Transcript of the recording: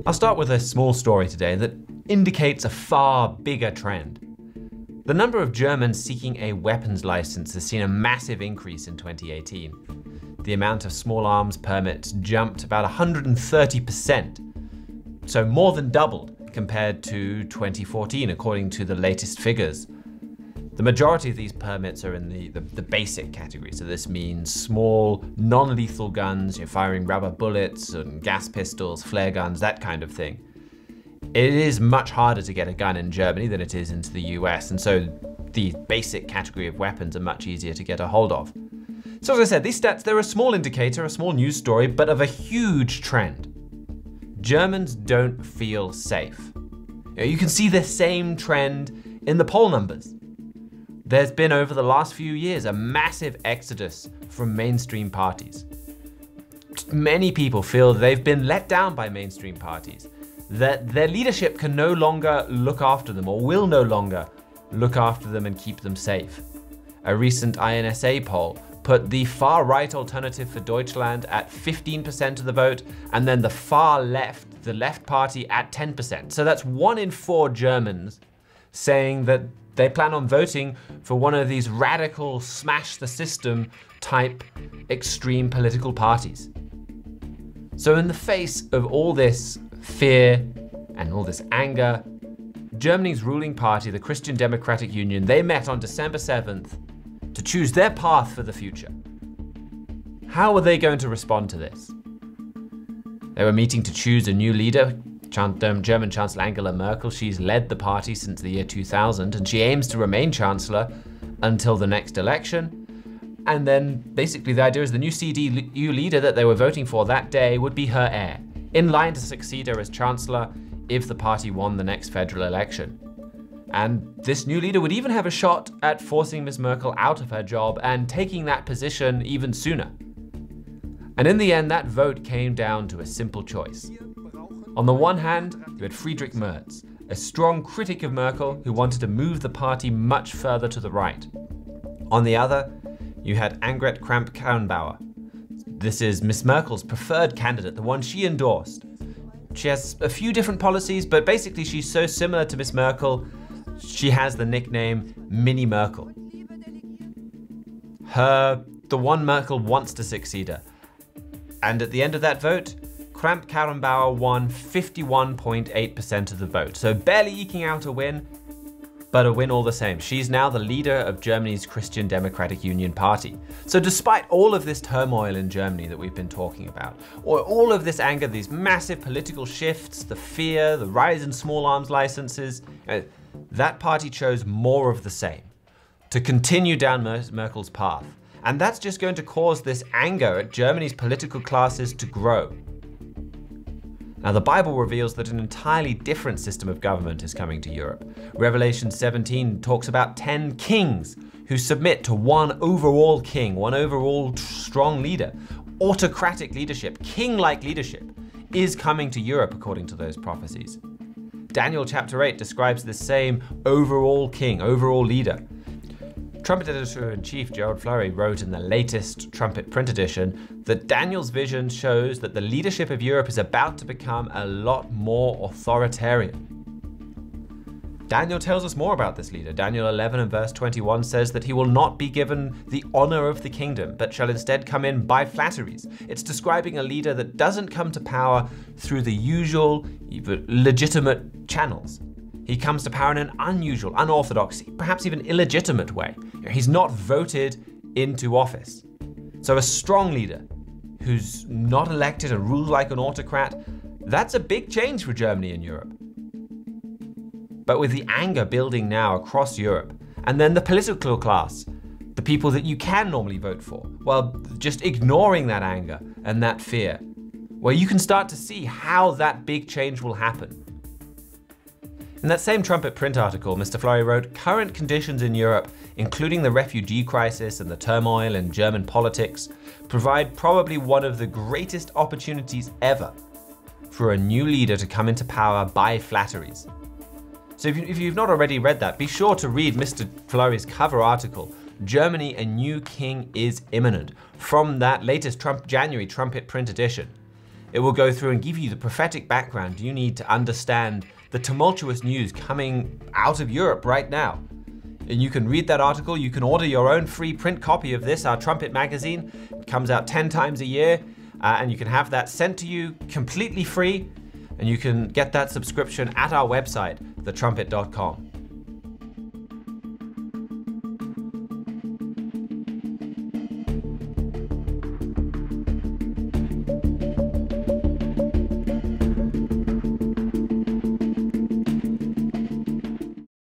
I'll start with a small story today that indicates a far bigger trend. The number of Germans seeking a weapons license has seen a massive increase in 2018. The amount of small arms permits jumped about 130%, so more than doubled compared to 2014, according to the latest figures. The majority of these permits are in the basic category, so this means small, non-lethal guns, you're firing rubber bullets and gas pistols, flare guns, that kind of thing. It is much harder to get a gun in Germany than it is into the US, and so the basic category of weapons are much easier to get a hold of. So as I said, these stats, they're a small indicator, a small news story, but of a huge trend. Germans don't feel safe. You can see the same trend in the poll numbers. There's been, over the last few years, a massive exodus from mainstream parties. Many people feel they've been let down by mainstream parties, that their leadership can no longer look after them, or will no longer look after them and keep them safe. A recent INSA poll put the far-right Alternative for Deutschland at 15% of the vote, and then the far left, the left party, at 10%. So that's 1 in 4 Germans saying that they plan on voting for one of these radical smash the system type extreme political parties. So in the face of all this fear and all this anger, Germany's ruling party, the Christian Democratic Union, they met on December 7th to choose their path for the future. How were they going to respond to this? They were meeting to choose a new leader. German Chancellor Angela Merkel, she's led the party since the year 2000, and she aims to remain Chancellor until the next election. And then basically the idea is the new CDU leader that they were voting for that day would be her heir, in line to succeed her as Chancellor if the party won the next federal election. And this new leader would even have a shot at forcing Ms. Merkel out of her job and taking that position even sooner. And in the end, that vote came down to a simple choice. On the one hand, you had Friedrich Merz, a strong critic of Merkel who wanted to move the party much further to the right. On the other, you had Annegret Kramp-Karrenbauer. This is Miss Merkel's preferred candidate, the one she endorsed. She has a few different policies, but basically she's so similar to Miss Merkel, she has the nickname Mini-Merkel. The one Merkel wants to succeed her. And at the end of that vote, Kramp-Karrenbauer won 51.8% of the vote, so barely eking out a win, but a win all the same. She's now the leader of Germany's Christian Democratic Union party. So despite all of this turmoil in Germany that we've been talking about, or all of this anger, these massive political shifts, the fear, the rise in small arms licenses, that party chose more of the same, to continue down Merkel's path. And that's just going to cause this anger at Germany's political classes to grow. Now, the Bible reveals that an entirely different system of government is coming to Europe. Revelation 17 talks about 10 kings who submit to one overall king, one overall strong leader. Autocratic leadership, king-like leadership, is coming to Europe according to those prophecies. Daniel chapter 8 describes the same overall king, overall leader. Trumpet Editor-in-Chief Gerald Flurry wrote in the latest Trumpet print edition that Daniel's vision shows that the leadership of Europe is about to become a lot more authoritarian. Daniel tells us more about this leader. Daniel 11 and verse 21 says that he will not be given the honor of the kingdom, but shall instead come in by flatteries. It's describing a leader that doesn't come to power through the usual, legitimate channels. He comes to power in an unusual, unorthodox, perhaps even illegitimate way. He's not voted into office. So a strong leader who's not elected and rules like an autocrat, that's a big change for Germany and Europe. But with the anger building now across Europe, and then the political class, the people that you can normally vote for, well, just ignoring that anger and that fear, well, you can start to see how that big change will happen. In that same Trumpet print article, Mr. Flurry wrote, current conditions in Europe, including the refugee crisis and the turmoil in German politics, provide probably one of the greatest opportunities ever for a new leader to come into power by flatteries. So if you've not already read that, be sure to read Mr. Flurry's cover article, Germany, a New King is Imminent, from that latest January Trumpet print edition. It will go through and give you the prophetic background you need to understand the tumultuous news coming out of Europe right now. And you can read that article, you can order your own free print copy of this, our Trumpet magazine. It comes out 10 times a year, and you can have that sent to you completely free, and you can get that subscription at our website, thetrumpet.com.